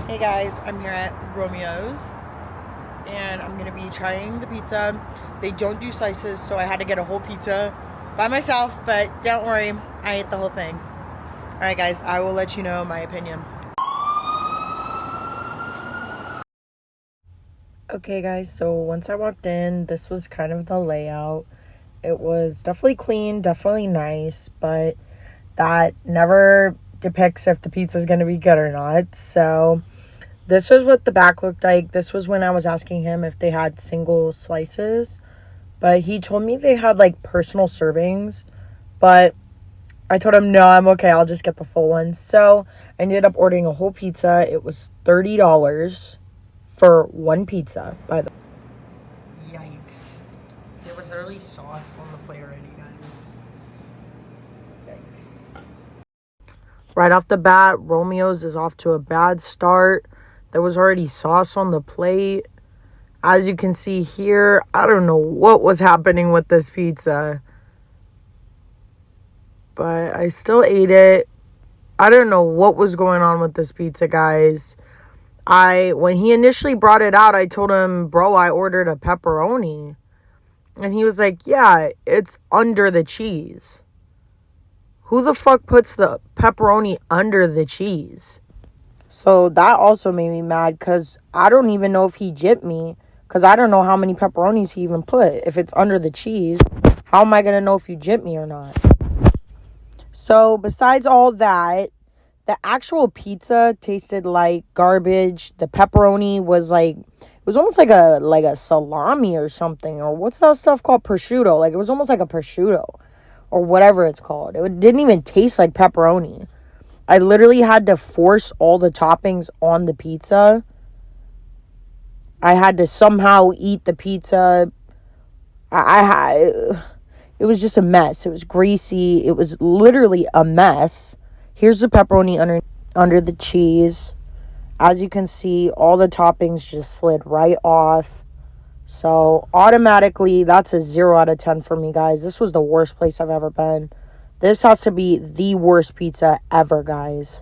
Hey guys, I'm here at Romio's and I'm gonna be trying the pizza. They don't do slices, so I had to get a whole pizza by myself, but don't worry, I ate the whole thing. Alright guys, I will let you know my opinion. Okay guys, so once I walked in, this was kind of the layout. It was definitely clean, definitely nice, but that never depicts if the pizza is gonna be good or not. So this was what the back looked like. This was when I was asking him if they had single slices. But he told me they had like personal servings. But I told him, no, I'm okay. I'll just get the full one. So I ended up ordering a whole pizza. It was $30 for one pizza, by the way. Yikes. There was literally sauce on the plate already, guys. Yikes. Right off the bat, Romeo's is off to a bad start. There was already sauce on the plate. As you can see here, I don't know what was happening with this pizza. But I still ate it. I don't know what was going on with this pizza, guys. When he initially brought it out, I told him, bro, I ordered a pepperoni. And he was like, yeah, it's under the cheese. Who the fuck puts the pepperoni under the cheese? So that also made me mad because I don't even know if he gypped me because I don't know how many pepperonis he even put. If it's under the cheese, how am I going to know if you gypped me or not? So besides all that, the actual pizza tasted like garbage. The pepperoni was like, it was almost like a salami or something. Or what's that stuff called? Prosciutto. Like it was almost like a prosciutto or whatever it's called. It didn't even taste like pepperoni. I literally had to force all the toppings on the pizza. I had to somehow eat the pizza. It was just a mess. It was greasy. It was literally a mess. Here's the pepperoni under the cheese. As you can see, all the toppings just slid right off. So automatically, that's a 0 out of 10 for me, guys. This was the worst place I've ever been. This has to be the worst pizza ever, guys.